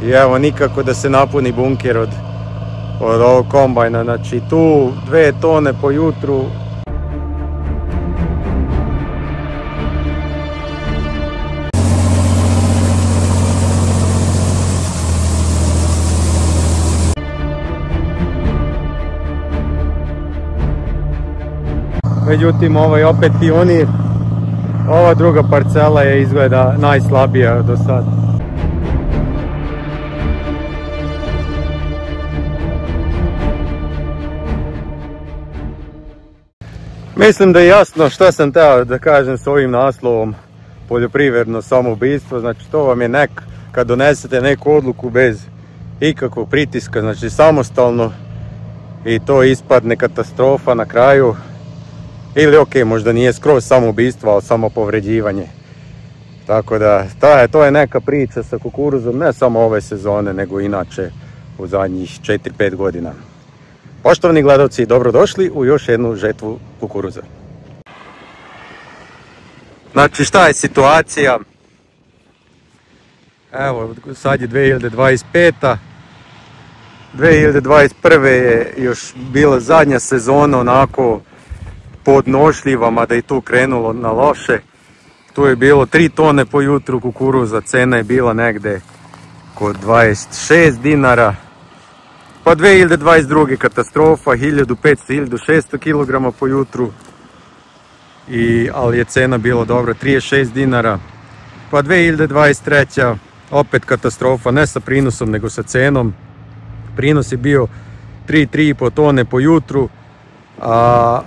I evo, nikako da se napuni bunker od ovog kombajna. Znači tu 2 tone po jutru. Međutim, ovo je opet Pionir. Ova druga parcela je izgleda najslabija do sad. Mislim da je jasno što sam teo da kažem s ovim naslovom poljoprivredno samoubistvo. Znači to vam je kad donesete neku odluku bez ikakvog pritiska, znači samostalno, i to ispadne katastrofa na kraju. Ili ok, možda nije skroz samoubistvo, ali samo povređivanje. Tako da to je neka priča sa kukuruzom, ne samo ove sezone, nego inače u zadnjih 4-5 godina. Poštovani gledalci, dobrodošli u još jednu žetvu kukuruza. Znači šta je situacija? Evo, sad je 2025. 2021. je još bila zadnja sezona onako podnošljiva, mada je tu krenulo na loše. Tu je bilo 3 tone po jutru kukuruza, cena je bila negde kod 26 dinara. Pa 2022. katastrofa, 1500-1600 kg po jutru, ali je cena bila dobra, 36 dinara. Pa 2023. opet katastrofa, ne sa prinosom nego sa cenom. Prinos je bio 3,5 tone po jutru, a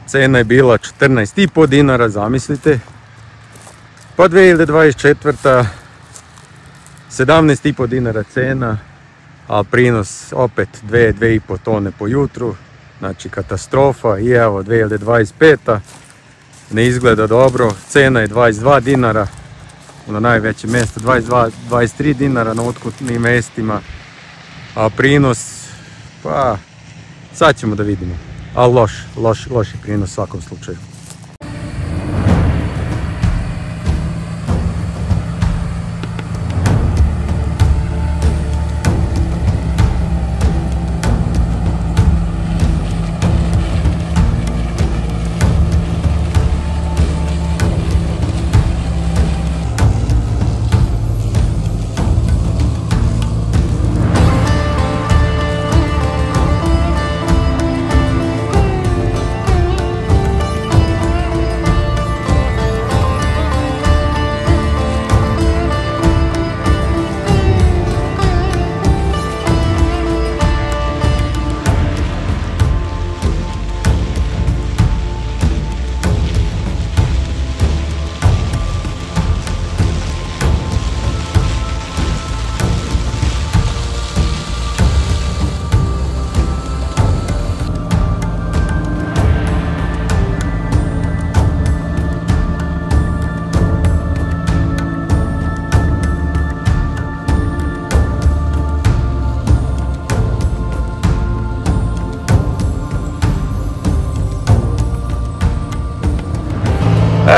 cena je bila 14,5 dinara, zamislite. Pa 2024. 17,5 dinara cena, a prinos opet 2,5 tone po jutru, znači katastrofa. I evo 2025. ne izgleda dobro, cena je 22 dinara, na najveće mjesto 22-23 dinara na otkupnim mjestima, a prinos, pa sad ćemo da vidimo, ali loš je prinos u svakom slučaju.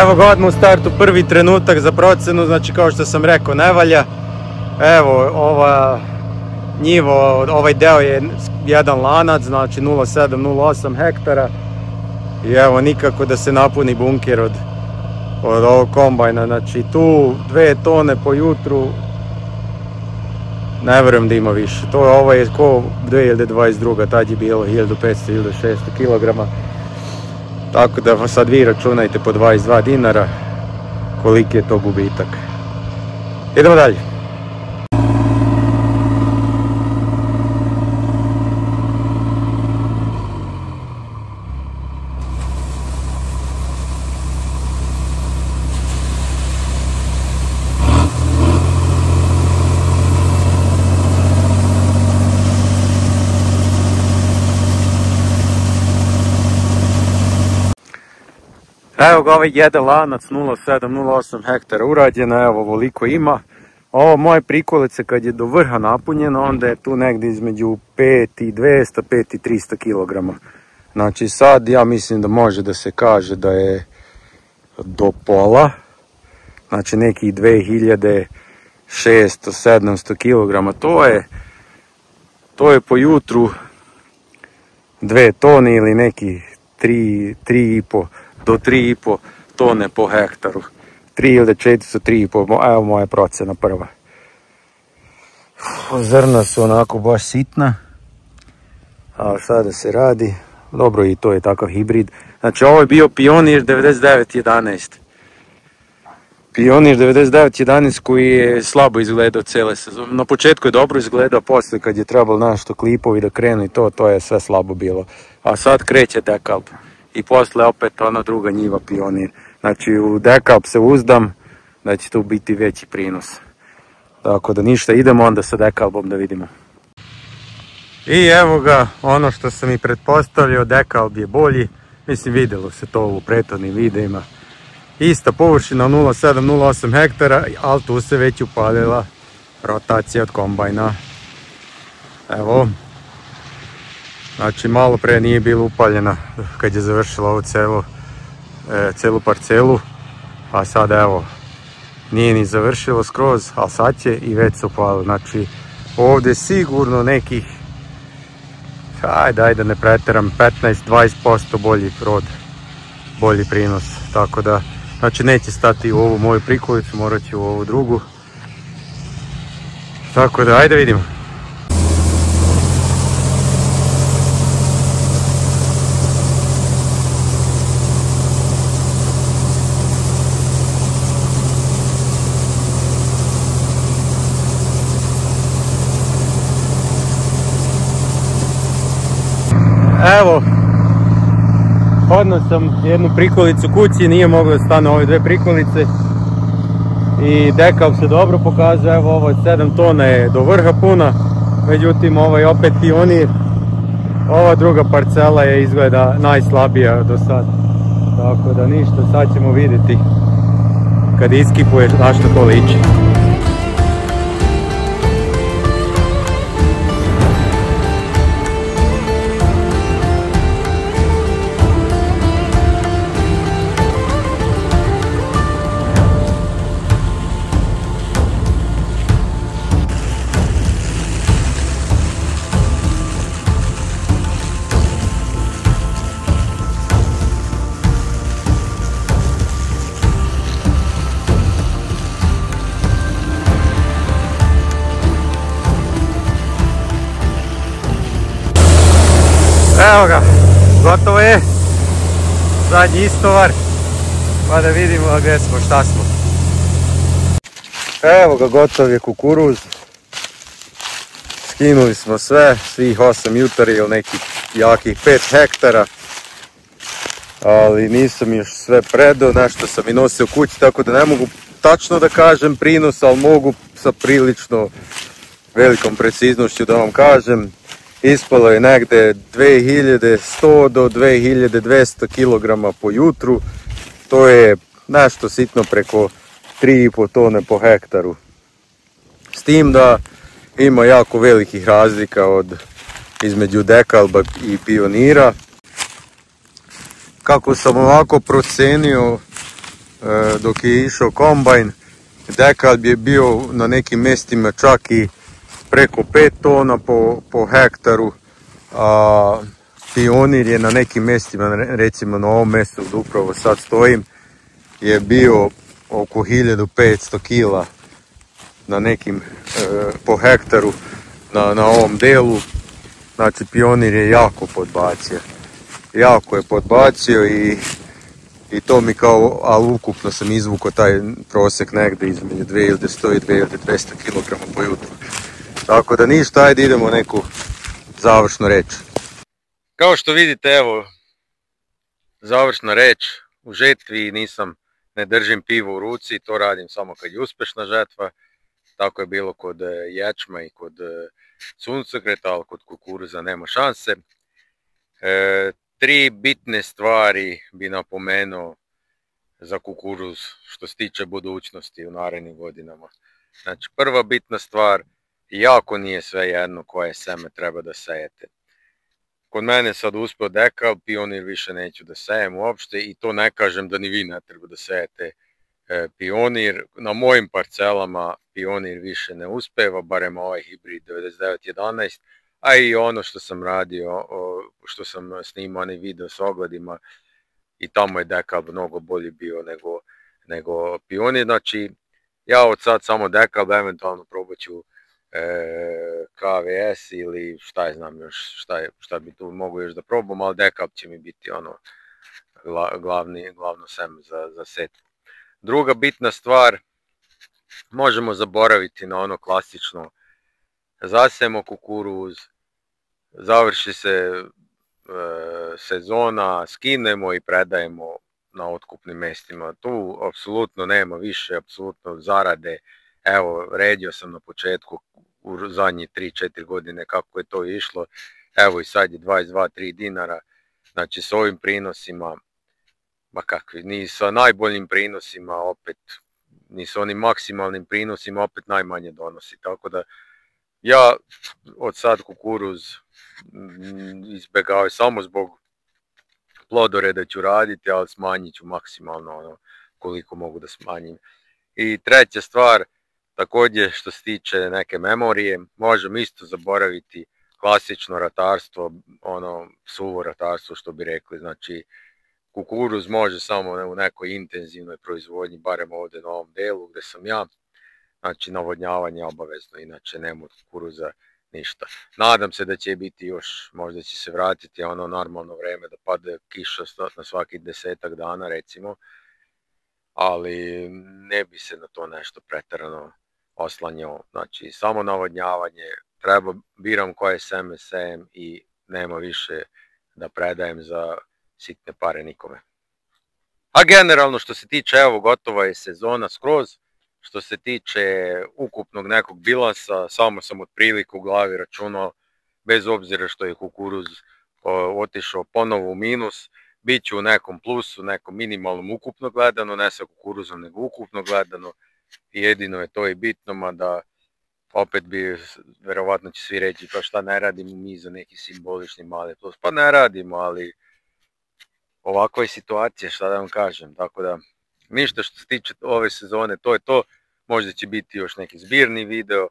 Evo ga odmah u startu prvi trenutak za procenu, znači kao što sam rekao ne valja. Evo ova njivo, ovaj deo je jedan lanac, znači 0,7-0,8 hektara. I evo nikako da se napuni bunker od ovog kombajna, znači tu 2 tone po jutru, ne vjerujem da ima više. Ovo je ko 2022. tad je bilo 1500-1600 kg. Tako da sad vi računajte po 22 dinara koliki je to gubitak. Idemo dalje. Evo ga ovaj jedan lanac 0,7-0,8 hektara urađeno, evo ovoliko ima. Ovo moje prikolice kad je do vrha napunjeno, onda je tu negdje između 5,200, 5,300 kg. Znači sad ja mislim da može da se kaže da je do pola, znači nekih 2600 600-700 kg. To je po jutru 2 tone ili neki 3,5 do 3,5 tone po hektaru. 3 ili 400, 3,5, evo moja procena prva. Zrna su onako baš sitna, ali sada se radi. Dobro, i to je takav hibrid. Znači ovo je bio Pionir 9911. Pionir 9911 koji je slabo izgledao cijele sezone. Na početku je dobro izgledao, poslije kad je trebalo nešto klipovi da krenu i to je sve slabo bilo. A sad kreće Dekalb. I poslije opet ona druga njiva Pionir. Znači u Dekalb se uzdam da će tu biti veći prinos. Tako da ništa, idemo onda sa Dekalbom da vidimo. I evo ga, ono što sam i pretpostavljao, Dekalb je bolji. Mislim, vidjelo se to u prethodnim videima. Ista površina 0,7-0,8 hektara, ali tu se već upalila rotacija od kombajna. Evo. Znači malo pre nije bila upaljena kad je završila ovu celu parcelu. A sad evo, nije ni završilo skroz, ali sad će i već se upalilo. Znači ovdje sigurno nekih, ajde ne pretjeram, 15-20% bolji rod, bolji prinos. Tako da, znači neće stati u ovu moju prikolicu, morat ću u ovu drugu. Tako da, ajde vidimo. Evo, odno sam jednu prikolicu kući, nije moglo da stane ove dve prikolice i Dekalb se dobro pokazuje. Evo, ovo 7 tona je do vrha puna, međutim ovaj opet Pionir, ova druga parcela je izgleda najslabija do sad. Tako da ništa, sad ćemo vidjeti kad iskipuješ na što to liči. Evo ga, gotovo je, zadnji istovar, pa da vidimo gdje smo, šta smo. Evo ga, gotov je kukuruz, skinuli smo sve, svih 8 jutari ili nekih jakih 5 hektara, ali nisam još sve predao, nešto sam i nosio kući, tako da ne mogu tačno da kažem prinos, ali mogu sa prilično velikom preciznošću da vam kažem. Ispalo je negde 2100 do 2200 kg po jutru, to je nešto sitno preko 3,5 tone po hektaru. S tim da ima jako velikih razlika između Dekalba i Pionira. Kako sam ovako procenio dok je išao kombajn, Dekalb je bio na nekim mjestima čak i preko 5 tona po hektaru, a Pionir je na nekim mjestima, recimo na ovom mjestu gdje upravo sad stojim, je bio oko 1500 kila na nekim po hektaru na ovom delu. Znači Pionir je jako podbacio. Jako je podbacio i to mi kao, ali ukupno sam izvukao taj prosjek negdje između 2100 i 2200 kg po jutru. Tako da ništa, ajde idemo neku završnu reč. Kao što vidite, evo, završna reč, u žetvi ne držim pivo u ruci, to radim samo kad je uspješna žetva. Tako je bilo kod ječma i kod suncokreta, ali kod kukuruza nema šanse. 3 bitne stvari bi napomenuo za kukuruz što se tiče budućnosti u narednim godinama. Znači, prva bitna stvar, jako nije svejedno koje seme treba da sejete. Kod mene sad uspio Dekalb, Pionir više neću da sejem uopšte i to ne kažem da ni vi ne treba da sejete Pionir, na mojim parcelama Pionir više ne uspeva, barem ovaj hibrid 9911, a i ono što sam radio, što sam snimao onaj video s ogledima, i tamo je Dekalb mnogo bolji bio nego Pionir. Znači, ja od sad samo Dekalb, eventualno probat ću KVS ili šta je znam još, šta bi tu mogu još da probam, ali Dekalb će mi biti ono glavno sem za setvu. Druga bitna stvar, možemo zaboraviti na ono klasično, zasejemo kukuruz, završi se sezona, skinemo i predajemo na otkupnim mestima. Tu apsolutno nema više, apsolutno zarade. Evo, redio sam na početku u zadnjih 3-4 godine kako je to išlo. Evo i sad je 22-3 dinara. Znači s ovim prinosima, ma kakvi, ni sa najboljim prinosima opet, ni sa onim maksimalnim prinosima opet najmanje donosi. Tako da ja od sad kukuruz izbjegavaju samo zbog plodoreda ću raditi, ali smanjit ću maksimalno ono koliko mogu da smanjim. I treća stvar, također što se tiče neke memorije, možemo isto zaboraviti klasično ratarstvo, ono suvo ratarstvo što bi rekli, znači kukuruz može samo u nekoj intenzivnoj proizvodnji, barem ovdje na ovom delu gdje sam ja, znači navodnjavanje obavezno, inače nema od kukuruza ništa. Nadam se da će biti još, možda će se vratiti ono normalno vreme da pade kiša na svaki 10-ak dana recimo, ali ne bi se na to nešto pretjerano oslanjao. Znači samo navodnjavanje, biram koje seme sejem i nema više da predajem za sitne pare nikome. A generalno što se tiče, evo gotova je sezona skroz. Što se tiče ukupnog nekog bilansa, samo sam otprilike u glavi računao, bez obzira što je kukuruz otišao ponovo u minus, bit ću u nekom plusu, nekom minimalnom ukupno gledano, ne sa kukuruzom nego ukupno gledano, i jedino je to i bitno, mada opet bi, verovatno će svi reći pa šta ne radimo mi za neki simbolični mali plus, pa ne radimo, ali ovakva je situacija, šta da vam kažem, tako da ništa što se tiče ove sezone, to je to. Možda će biti još neki zbirni video,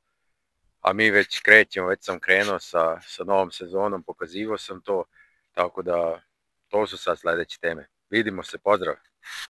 a mi već krećemo, već sam krenuo sa novom sezonom, pokazivao sam to, tako da to su sad sljedeće teme. Vidimo se, pozdrav!